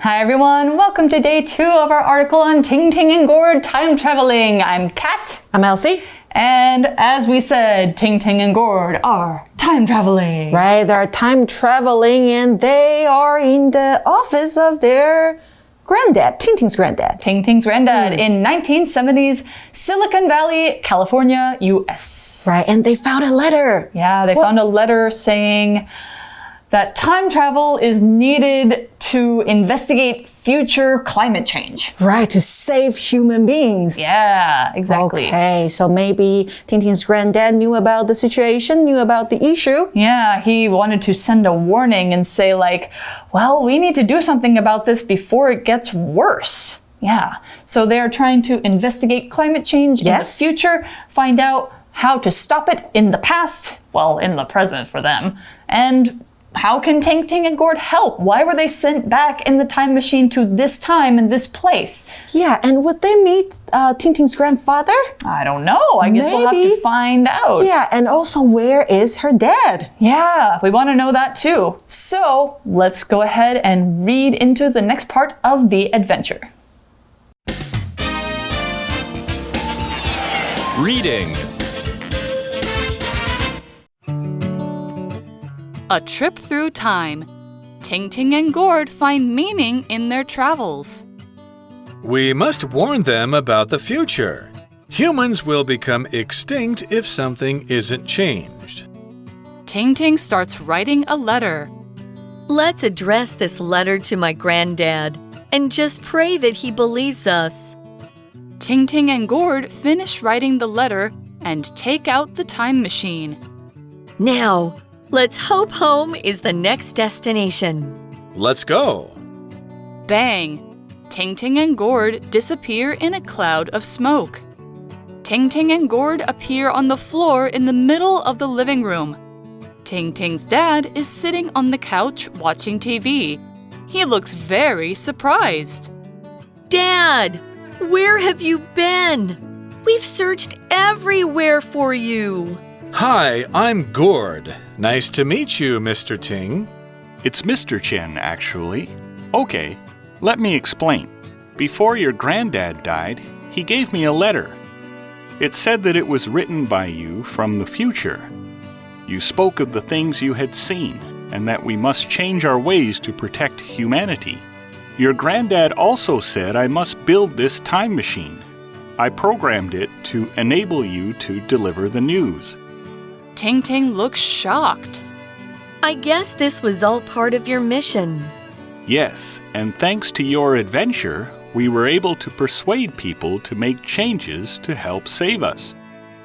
Hi everyone, welcome to day 2 of our article on Ting Ting and Gord time traveling. I'm Kat. I'm Elsie. And as we said, Ting Ting and Gord are time traveling. Right, they're time traveling and they are in the office of their granddad, Ting Ting's granddad. Ting Ting's granddad in 1970s Silicon Valley, California, US. Right, and they found a letter. Yeah, they found a letter saying that time travel is needed to investigate future climate change. Right, to save human beings. Yeah, exactly. Okay, so maybe Ting Ting's granddad knew about the situation, knew about the issue. Yeah, he wanted to send a warning and say like, well, we need to do something about this before it gets worse. Yeah, so they're trying to investigate climate change in the future, find out how to stop it in the past, well, in the present for them, and how can Ting Ting and Gord help? Why were they sent back in the time machine to this time and this place? Yeah, and would they meet Ting Ting's grandfather? I don't know. I guess we'll have to find out. Yeah, and also where is her dad? Yeah, we want to know that too. So let's go ahead and read into the next part of the adventure. Reading. A trip through time. Ting Ting and Gord find meaning in their travels. We must warn them about the future. Humans will become extinct if something isn't changed. Ting Ting starts writing a letter. Let's address this letter to my granddad and just pray that he believes us. Ting Ting and Gord finish writing the letter and take out the time machine. Now, let's hope home is the next destination. Let's go. Bang! Ting Ting and Gord disappear in a cloud of smoke. Ting Ting and Gord appear on the floor in the middle of the living room. Ting Ting's dad is sitting on the couch watching TV. He looks very surprised. Dad, where have you been? We've searched everywhere for you. Hi, I'm Gord. Nice to meet you, Mr. Ting. It's Mr. Chen, actually. Okay, let me explain. Before your granddad died, he gave me a letter. It said that it was written by you from the future. You spoke of the things you had seen and that we must change our ways to protect humanity. Your granddad also said I must build this time machine. I programmed it to enable you to deliver the news. Ting Ting looks shocked. I guess this was all part of your mission. Yes, and thanks to your adventure, we were able to persuade people to make changes to help save us.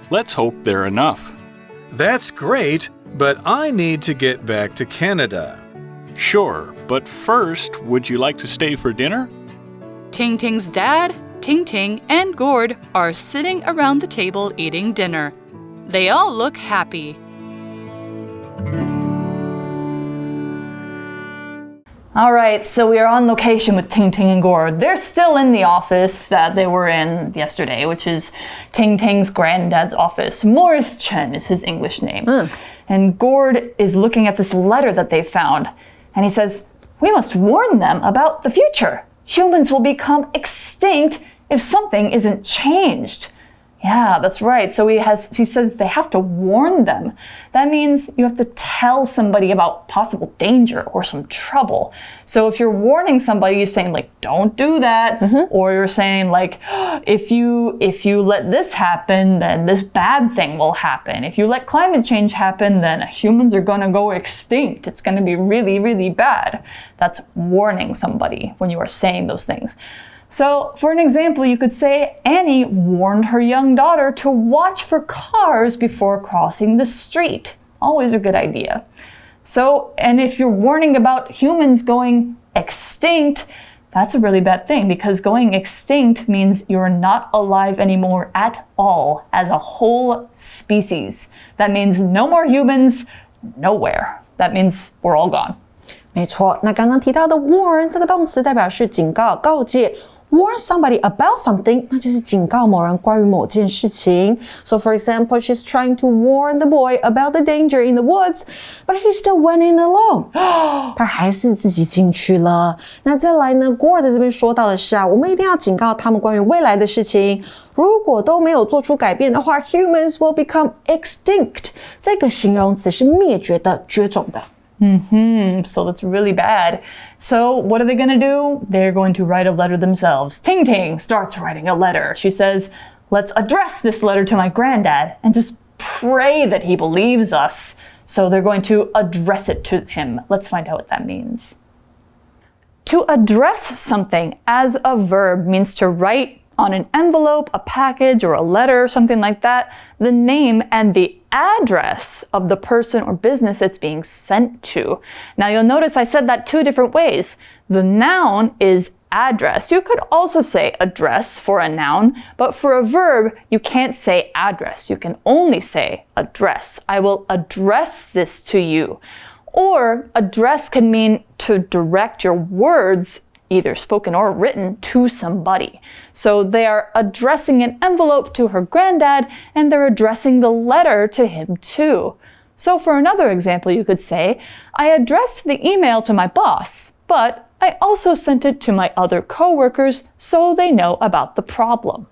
Let's hope they're enough. That's great, but I need to get back to Canada. Sure, but first, would you like to stay for dinner? Ting Ting's dad, Ting Ting, and Gord are sitting around the table eating dinner. They all look happy. All right, so we are on location with Ting Ting and Gord. They're still in the office that they were in yesterday, which is Ting Ting's granddad's office. Morris Chen is his English name. And Gord is looking at this letter that they found. And he says, we must warn them about the future. Humans will become extinct if something isn't changed. Yeah, that's right. So he says they have to warn them. That means you have to tell somebody about possible danger or some trouble. So if you're warning somebody, you're saying like, don't do that. Or you're saying like, if you let this happen, then this bad thing will happen. If you let climate change happen, then humans are going to go extinct. It's going to be really, really bad. That's warning somebody when you are saying those things. So, for an example, you could say Annie warned her young daughter to watch for cars before crossing the street. Always a good idea. So, and if you're warning about humans going extinct, that's a really bad thing because going extinct means you're not alive anymore at all as a whole species. That means no more humans, nowhere. That means we're all gone. 没错，那刚刚提到的 warn 这个动词代表是警告、告诫。warn somebody about something, 那就是警告某人关于某件事情。So for example, she's trying to warn the boy about the danger in the woods, but he still went in alone. 他还是自己进去了。那再来呢 Gord 这边说到的是我们一定要警告他们关于未来的事情。如果都没有做出改变的话 humans will become extinct. 这个形容词是灭绝的、绝种的。So that's really bad. So what are they going to do? They're going to write a letter themselves. Ting Ting starts writing a letter. She says, let's address this letter to my granddad and just pray that he believes us. So they're going to address it to him. Let's find out what that means. To address something as a verb means to write on an envelope, a package, or a letter, something like that, the name and the address of the person or business it's being sent to. Now you'll notice I said that two different ways. The noun is address. You could also say address for a noun, but for a verb, you can't say address. You can only say address. I will address this to you. Or address can mean to direct your words, either spoken or written, to somebody. So they are addressing an envelope to her granddad, and they're addressing the letter to him too. So for another example, you could say, I addressed the email to my boss, but I also sent it to my other coworkers so they know about the problem.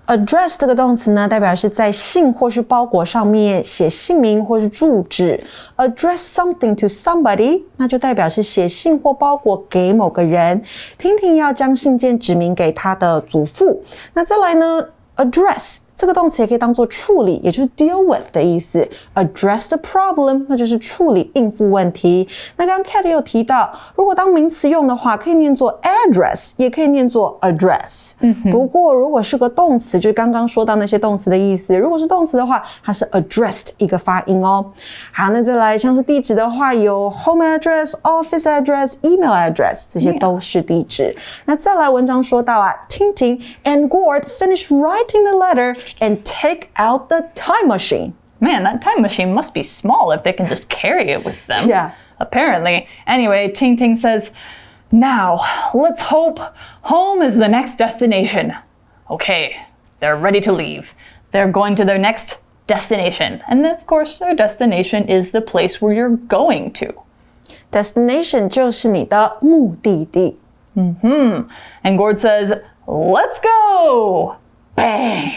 Address 这个动词呢，代表是在信或是包裹上面写姓名或是住址。Address something to somebody， 那就代表是写信或包裹给某个人。婷婷要将信件指明给她的祖父。那再来呢 ，address 这个动词也可以当作处理，也就是 deal with 的意思。Address the problem， 那就是处理、应付问题。那刚刚 Kat 有提到，如果当名词用的话，可以念作 address， 也可以念作 address。不过如果是个动词，就是刚刚说到那些动词的意思。如果是动词的话，它是 addressed 一个发音哦。好，那再来像是地址的话，有 home address、office address、email address， 这些都是地址。那再来文章说到Ting and Gord finished writing the letter and take out the time machine. Man, that time machine must be small if they can just carry it with them. Yeah. Apparently. Anyway, Ting Ting says, now, let's hope home is the next destination. Okay, they're ready to leave. They're going to their next destination. And of course, their destination is the place where you're going to. Destination 就是你的目的地。And Gord says, let's go! Bang!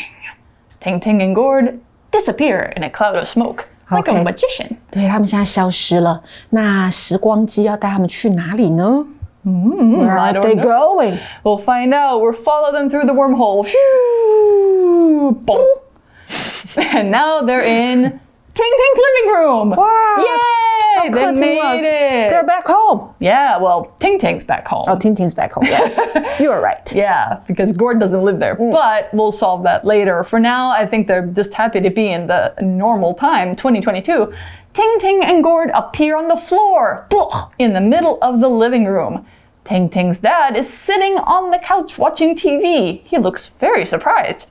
Ting Ting and Gord disappear in a cloud of smoke, like a magician. 对，他们现在消失了。那时光机要带他们去哪里呢？Where are they going? We'll find out. We'll follow them through the wormhole. Phew! Boom. And now they're in Ting Ting's living room. Wow! Yay! They made it. They're back home. Yeah, well, Ting Ting's back home. Oh, Ting Ting's back home. Yes, you are right. Yeah, because Gord doesn't live there. But we'll solve that later. For now, I think they're just happy to be in the normal time, 2022. Ting Ting and Gord appear on the floor, in the middle of the living room. Ting Ting's dad is sitting on the couch watching TV. He looks very surprised.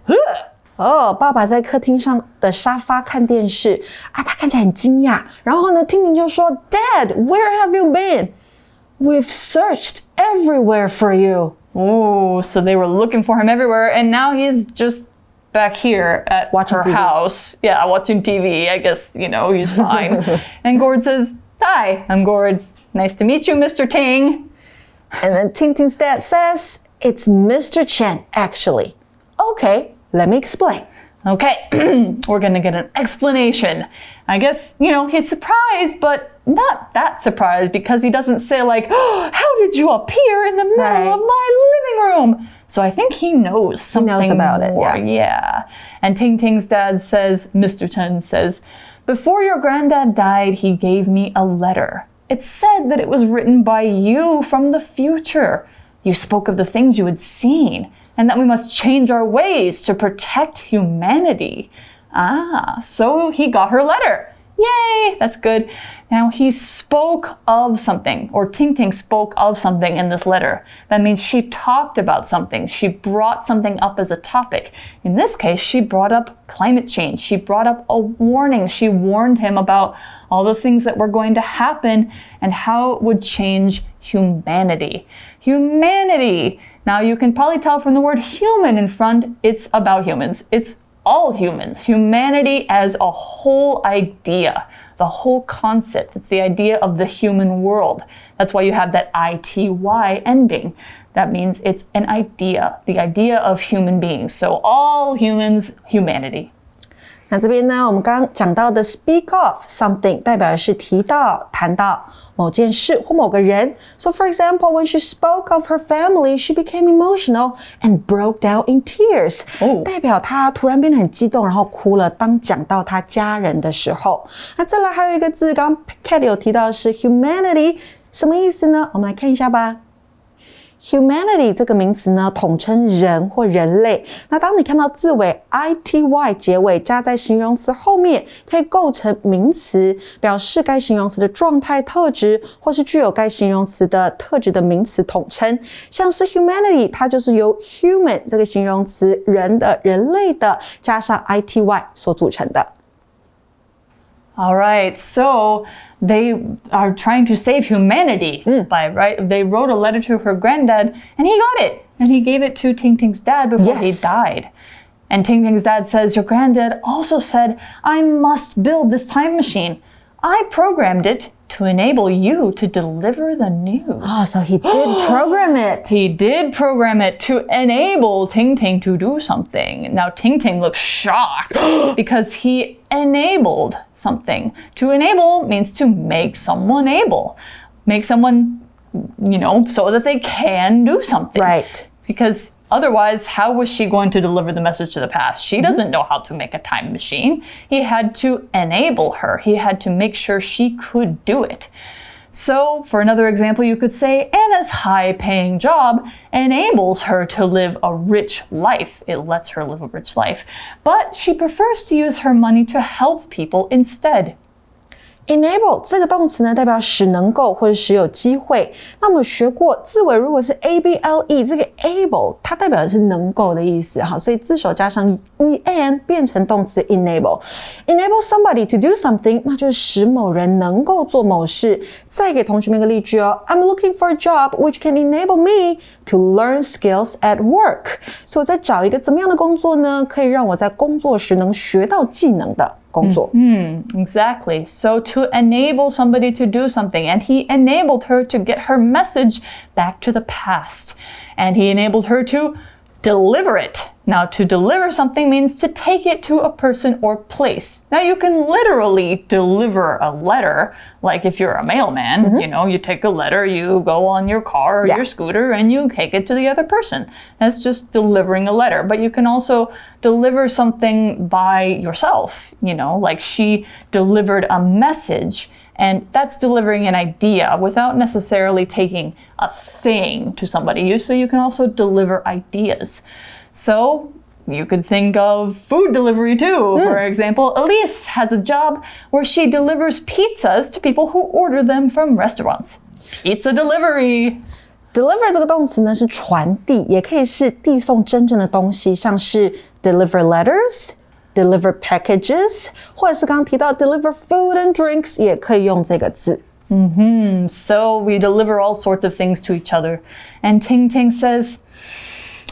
爸爸在客厅上的沙发看电视他看起来很惊讶。然后呢，婷婷就说 Dad, where have you been? We've searched everywhere for you. Oh, so they were looking for him everywhere, and now he's just back here at watching her TV. house. Yeah, watching TV. I guess, he's fine. And Gord says, hi, I'm Gord. Nice to meet you, Mr. Ting. And then Ting Ting's dad says, it's Mr. Chen, actually. Okay. Let me explain. Okay, we're gonna get an explanation. I guess, he's surprised, but not that surprised because he doesn't say like, oh, how did you appear in the middle of my living room? So I think he knows something He knows about more. it, Yeah. And Ting Ting's dad says, Mr. Chen says, before your granddad died, he gave me a letter. It said that it was written by you from the future. You spoke of the things you had seen, and that we must change our ways to protect humanity. So he got her letter. Yay, that's good. Now he spoke of something, or Ting Ting spoke of something in this letter. That means she talked about something. She brought something up as a topic. In this case, she brought up climate change. She brought up a warning. She warned him about all the things that were going to happen and how it would change humanity. Humanity. Now you can probably tell from the word human in front, it's about humans. It's all humans, humanity as a whole idea, the whole concept. It's the idea of the human world. That's why you have that ity ending. That means it's an idea, the idea of human beings. So all humans, humanity. 那这边呢，我们刚刚讲到的 speak of something 代表的是提到、谈到某件事或某个人。So for example, when she spoke of her family, she became emotional and broke down in tears. 代表她突然变得很激动，然后哭了。当讲到她家人的时候，那再来还有一个字，刚刚 Kat 有提到的是 humanity， 什么意思呢？我们来看一下吧。Humanity 这个名词呢，统称人或人类。那当你看到字尾 ity 结尾加在形容词后面，可以构成名词，表示该形容词的状态特质，或是具有该形容词的特质的名词统称。像是 humanity， 它就是由 human 这个形容词人的、人类的加上 ity 所组成的。All right, so they are trying to save humanity by, right? They wrote a letter to her granddad and he got it. And he gave it to Ting Ting's dad before he died. And Ting Ting's dad says, your granddad also said, I must build this time machine. I programmed it to enable you to deliver the news. Oh, so he did program it. He did program it to enable Ting Ting to do something. Now Ting Ting looks shocked because he enabled something. To enable means to make someone able. Make someone, so that they can do something. Right. Because otherwise, how was she going to deliver the message to the past? She doesn't know how to make a time machine. He had to enable her. He had to make sure she could do it. So, for another example, you could say Anna's high-paying job enables her to live a rich life. It lets her live a rich life. But she prefers to use her money to help people instead. Enable 这个动词呢，代表使能够或者使有机会。那我们学过字尾如果是 able， 这个 able 它代表的是能够的意思，好，所以字首加上 en 变成动词 enable。Enable somebody to do something， 那就是使某人能够做某事。再给同学们一个例句哦 ，I'm looking for a job which can enable me to learn skills at work。所以我在找一个怎么样的工作呢？可以让我在工作时能学到技能的工作。Exactly. So to enable somebody to do something, and he enabled her to get her message back to the past. And he enabled her to deliver it. Now, to deliver something means to take it to a person or place. Now, you can literally deliver a letter, like if you're a mailman, you take a letter, you go on your car or your scooter, and you take it to the other person. That's just delivering a letter. But you can also deliver something by yourself, like she delivered a message. And that's delivering an idea without necessarily taking a thing to somebody. So you can also deliver ideas. So you could think of food delivery too. For example, Elise has a job where she delivers pizzas to people who order them from restaurants. Pizza delivery. Deliver 这个动词呢是传递，也可以是递送真正的东西，像是 deliver letters。Deliver packages， 或者是刚刚提到 deliver food and drinks， 也可以用这个字。So we deliver all sorts of things to each other. And Ting Ting says,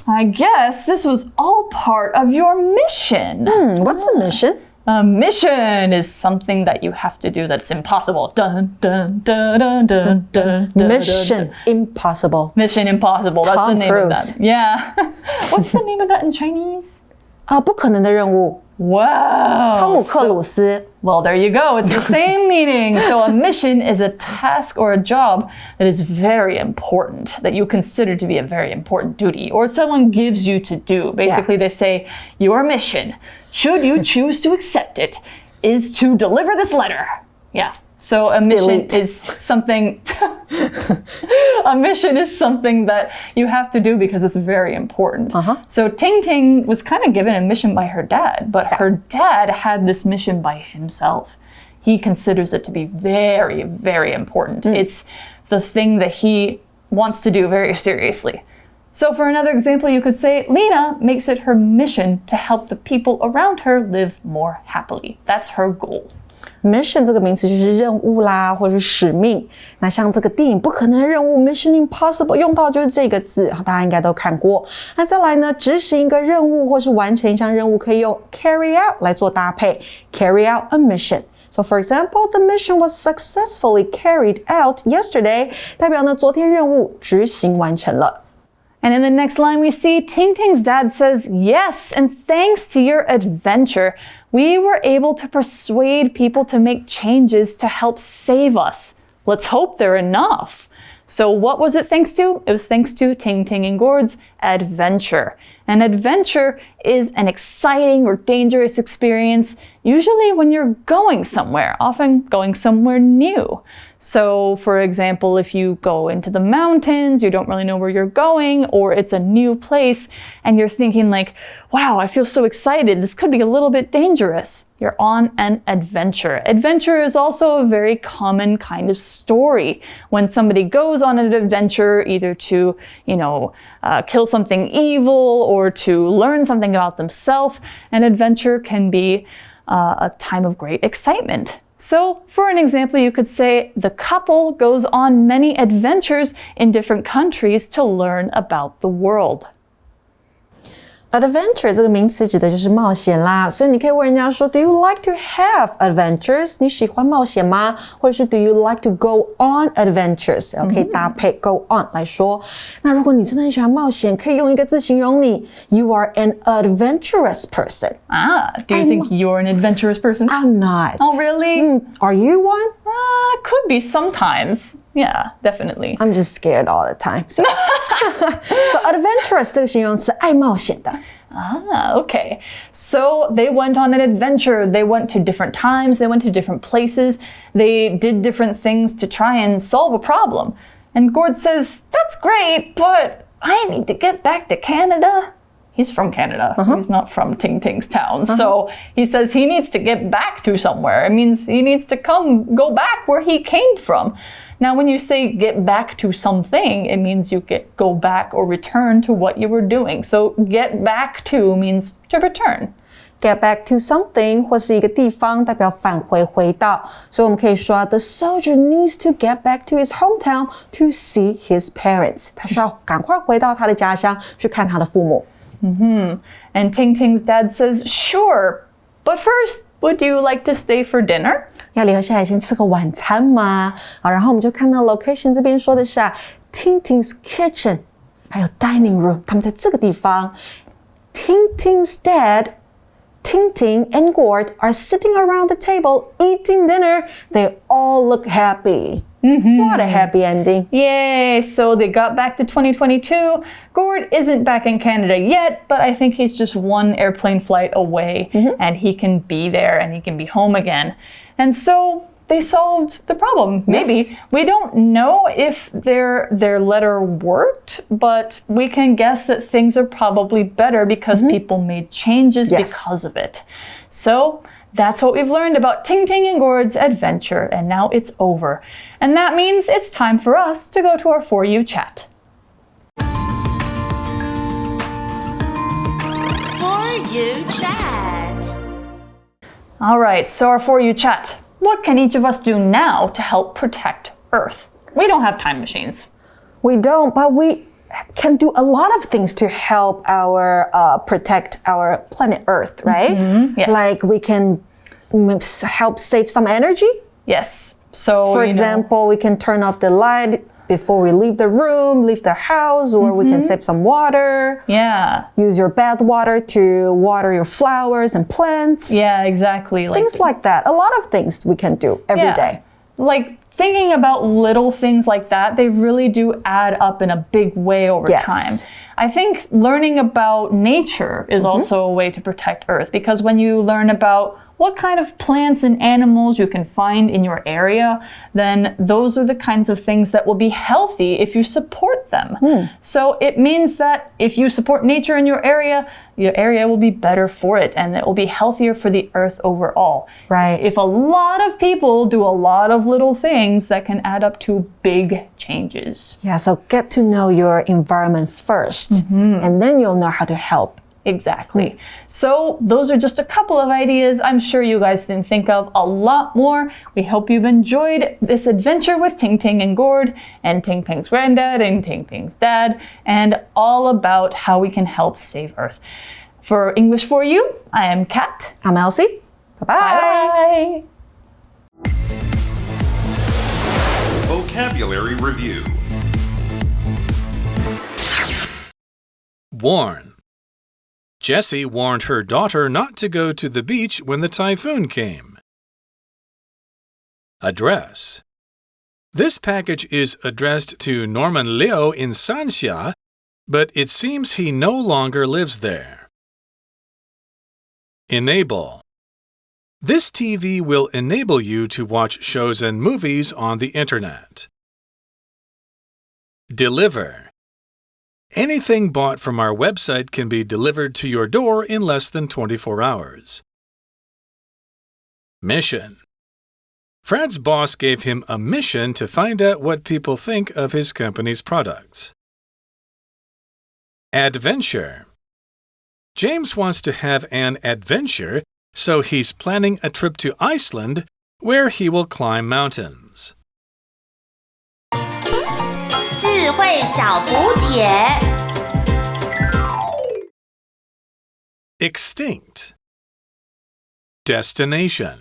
I guess this was all part of your mission. What's the mission? A mission is something that you have to do that's impossible. Dun, dun, dun, dun, dun, dun, dun, Mission impossible. Mission impossible. That's the name of that. Yeah. What's the name of that in Chinese? 不可能的任务。Wow. 汤姆克鲁斯。Well, there you go. It's the same meaning. So a mission is a task or a job that is very important, that you consider to be a very important duty, or someone gives you to do. Basically, they say, your mission, should you choose to accept it, is to deliver this letter. Yeah. So a mission is something a mission is something that you have to do because it's very important. So Ting Ting was kind of given a mission by her dad, but her dad had this mission by himself. He considers it to be very, very important. It's the thing that he wants to do very seriously. So for another example, you could say, Lena makes it her mission to help the people around her live more happily. That's her goal. Mission 这个名词就是任务啦，或者是使命。那像这个电影不可能的任务 Mission Impossible 用到就是这个字，大家应该都看过。那再来呢，执行一个任务或是完成一项任务可以用 carry out 来做搭配 carry out a mission。So for example, the mission was successfully carried out yesterday. 代表呢，昨天任务执行完成了。And in the next line, we see Ting Ting's dad says, yes, and thanks to your adventure, we were able to persuade people to make changes to help save us. Let's hope they're enough. So what was it thanks to? It was thanks to Ting Ting and Gord's adventure. An adventure is an exciting or dangerous experience, usually when you're going somewhere, often going somewhere new. So, for example, if you go into the mountains, you don't really know where you're going, or it's a new place, and you're thinking like, wow, I feel so excited. This could be a little bit dangerous. You're on an adventure. Adventure is also a very common kind of story. When somebody goes on an adventure, either to, kill something evil or to learn something about themselves, an adventure can be a time of great excitement. So, for an example, you could say the couple goes on many adventures in different countries to learn about the world. Adventure 这个名词指的就是冒险啦，所以你可以问人家说 Do you like to have adventures? 你喜欢冒险吗？或者是 Do you like to go on adventures? 可以搭配 go on 来说。那如果你真的很喜欢冒险，可以用一个字形容你 You are an adventurous person. Do you think you're an adventurous person? I'm not. Oh, really? Are you one? Could be sometimes. Yeah, definitely. I'm just scared all the time. So adventurous 这个形容词爱冒险的。Okay. So they went on an adventure. They went to different times. They went to different places. They did different things to try and solve a problem. And Gord says, that's great, but I need to get back to Canada. He's from Canada. He's not from Ting Ting's town. So he says he needs to get back to somewhere. It means he needs to go back where he came from. Now, when you say get back to something, it means you go back or return to what you were doing. So get back to means to return. Get back to something 或是一个地方代表返回回到，所以我们可以说 The soldier needs to get back to his hometown to see his parents. 他需要赶快回到他的家乡去看他的父母。And Ting Ting's dad says, sure, but first, would you like to stay for dinner? 要留下来先吃个晚餐吗？好，然后我们就看到 location 这边说的是Ting Ting's kitchen， 还有 dining room， 他们在这个地方。Ting Ting's dad, Ting Ting and Gord are sitting around the table eating dinner. They all look happy. What a happy ending. Yay! So they got back to 2022. Gord isn't back in Canada yet, but I think he's just one airplane flight away, and he can be there and he can be home again. And so they solved the problem. Maybe. Yes. We don't know if their letter worked, but we can guess that things are probably better because people made changes because of it. So that's what we've learned about Ting Ting and Gord's adventure, and now it's over. And that means it's time for us to go to our For You chat. For You chat. All right, so our For You chat. What can each of us do now to help protect Earth? We don't have time machines. We don't, but we can do a lot of things to help protect our planet Earth, right? Yes. Like we can help save some energy. Yes. So, For example, we can turn off the light before we leave the room, leave the house, or we can save some water. Yeah. Use your bath water to water your flowers and plants. Yeah, exactly. Things like that. A lot of things we can do every day. Like thinking about little things like that, they really do add up in a big way over time. I think learning about nature is also a way to protect Earth, because when you learn about what kind of plants and animals you can find in your area, then those are the kinds of things that will be healthy if you support them. So it means that if you support nature in your area will be better for it, and it will be healthier for the Earth overall. Right. If a lot of people do a lot of little things, that can add up to big changes. Yeah, so get to know your environment first, and then you'll know how to help Exactly. So those are just a couple of ideas. I'm sure you guys can think of a lot more. We hope you've enjoyed this adventure with Ting Ting and Gord and Ting Ting's granddad and Ting Ting's dad, and all about how we can help save Earth. For English for You, I am Kat. I'm Elsie. Bye-bye. Bye. Vocabulary Review. Warn. Jessie warned her daughter not to go to the beach when the typhoon came. Address. This package is addressed to Norman Liu in Sanxia, but it seems he no longer lives there. Enable. This TV will enable you to watch shows and movies on the Internet. Deliver. Anything bought from our website can be delivered to your door in less than 24 hours. Mission. Fred's boss gave him a mission to find out what people think of his company's products. Adventure. James wants to have an adventure, so he's planning a trip to Iceland where he will climb mountains. 智慧小补帖 Extinct. Destination.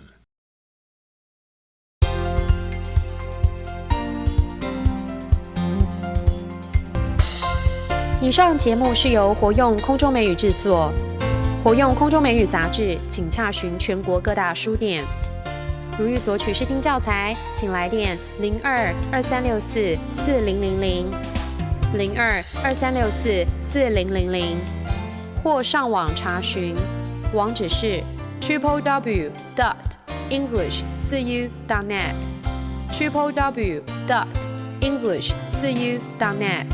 以上节目是由活用空中美语制作，活用空中美语杂志，请洽询全国各大书店。如欲索取试听教材，请来电02-2364-4000 02-2364-4000，或上网查询，网址是 www.english4u.net www.english4u.net